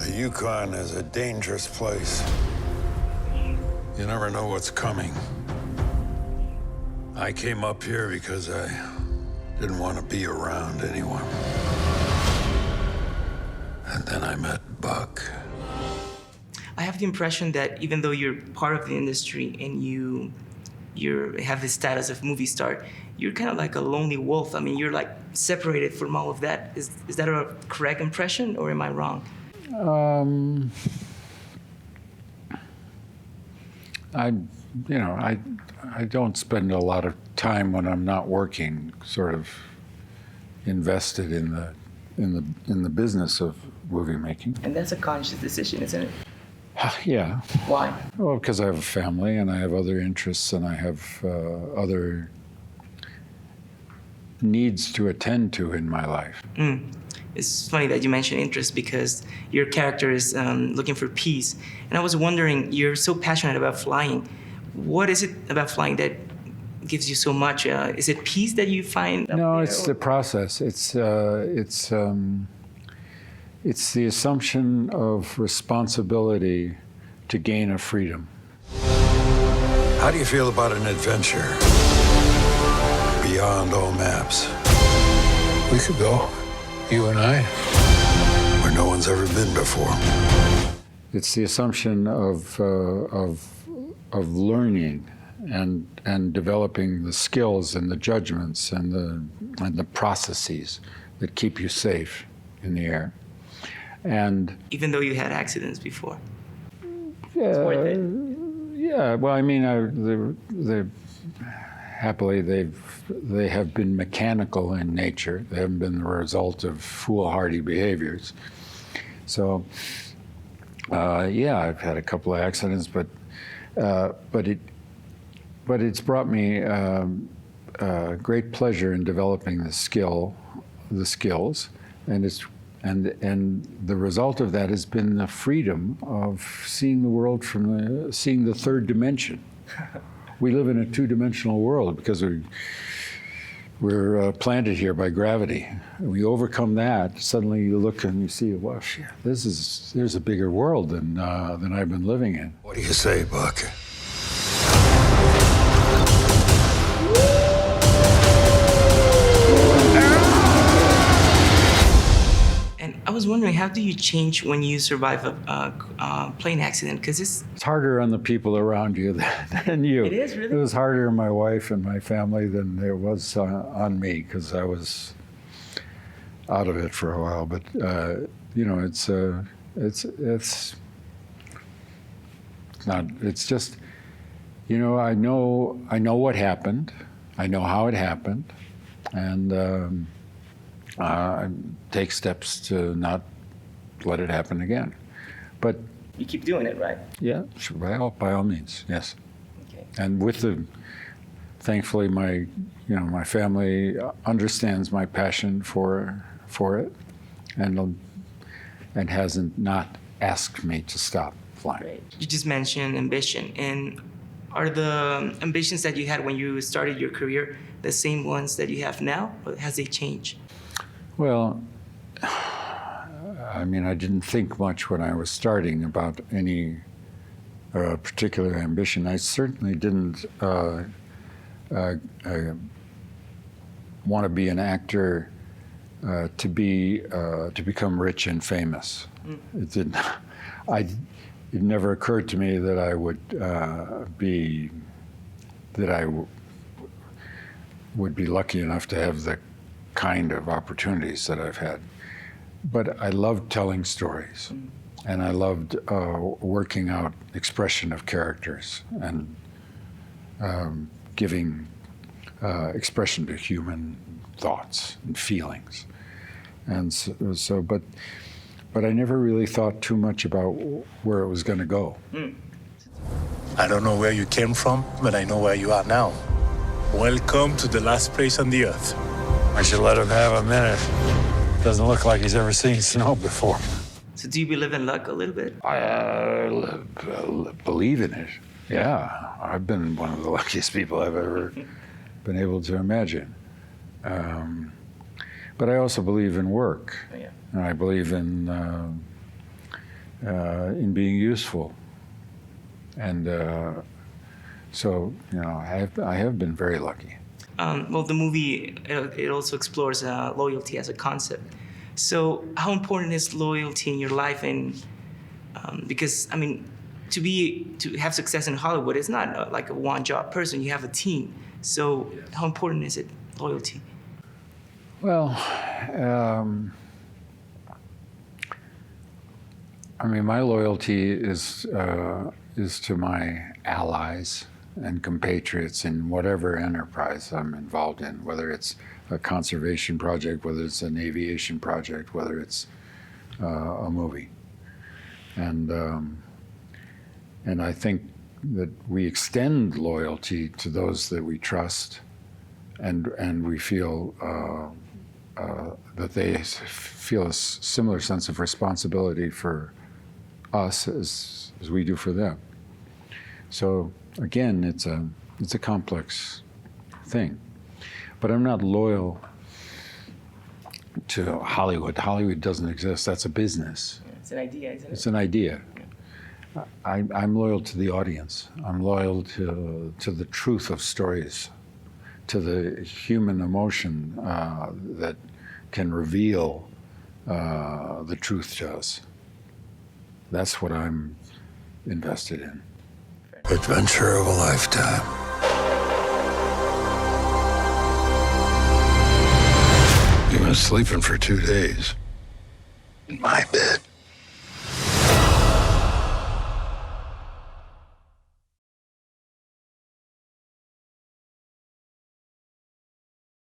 The Yukon is a dangerous place. You never know what's coming. I came up here because I didn't want to be around anyone. And then I met Buck. I have the impression that even though you're part of the industry and you have the status of movie star, you're kind of like a lonely wolf. I mean, you're like separated from all of that. Is that a correct impression, or am I wrong? I don't spend a lot of time when I'm not working, sort of invested in the business of movie making. And that's a conscious decision, isn't it? Yeah. Why? Well, because I have a family and I have other interests and I have other needs to attend to in my life. It's funny that you mention interest because your character is looking for peace. And I was wondering, you're so passionate about flying. What is it about flying that gives you so much? Is it peace that you find? No, it's the process. It's the assumption of responsibility to gain a freedom. How do you feel about an adventure beyond all maps? We could go, you and I, where no one's ever been before. It's the assumption of learning and developing the skills and the judgments and the processes that keep you safe in the air. And even though you had accidents before, it's worth it. Yeah. Well, I mean, happily they have been mechanical in nature. They haven't been the result of foolhardy behaviors. So, yeah, I've had a couple of accidents, but it's brought me great pleasure in developing the skills, and the result of that has been the freedom of seeing the world seeing the third dimension. We live in a two-dimensional world because we're planted here by gravity. We overcome that. Suddenly, you look and you see, well, shit, there's a bigger world than I've been living in. What do you say, Buck? And I was wondering, how do you change when you survive a plane accident? Because it's harder on the people around you than you. It is, really? It was harder on my wife and my family than it was on me because I was out of it for a while. But it's not. It's just, I know what happened. I know how it happened, and take steps to not let it happen again. But you keep doing it, right? Yeah, sure, by all means, yes. Okay. And thankfully, my family understands my passion for it, and hasn't not asked me to stop flying. Great. You just mentioned ambition, and are the ambitions that you had when you started your career the same ones that you have now, or has they changed? Well, I mean, I didn't think much when I was starting about any particular ambition. I certainly didn't want to be an actor to become rich and famous. It didn't. It never occurred to me that I would would be lucky enough to have the kind of opportunities that I've had. But I loved telling stories, and I loved working out expression of characters and giving expression to human thoughts and feelings. And so but I never really thought too much about where it was going to go. I don't know where you came from, but I know where you are now. Welcome to the last place on the earth. I should let him have a minute. Doesn't look like he's ever seen snow before. So do you believe in luck a little bit? I believe in it. Yeah, I've been one of the luckiest people I've ever been able to imagine. But I also believe in work. Oh, yeah. And I believe in in being useful. And so, I have been very lucky. Well, the movie, it also explores loyalty as a concept. So how important is loyalty in your life? And because, I mean, to have success in Hollywood, it's not like a one-job person. You have a team. So how important is it, loyalty? Well, I mean, my loyalty is to my allies and compatriots in whatever enterprise I'm involved in, whether it's a conservation project, whether it's an aviation project, whether it's a movie. And I think that we extend loyalty to those that we trust, and we feel that they feel a similar sense of responsibility for us as we do for them. So again, it's a complex thing. But I'm not loyal to Hollywood. Hollywood doesn't exist. That's a business. It's an idea, isn't it? It's an idea. I'm loyal to the audience. I'm loyal to the truth of stories, to the human emotion that can reveal the truth to us. That's what I'm invested in. Adventure of a lifetime. You've been sleeping for 2 days. In my bed.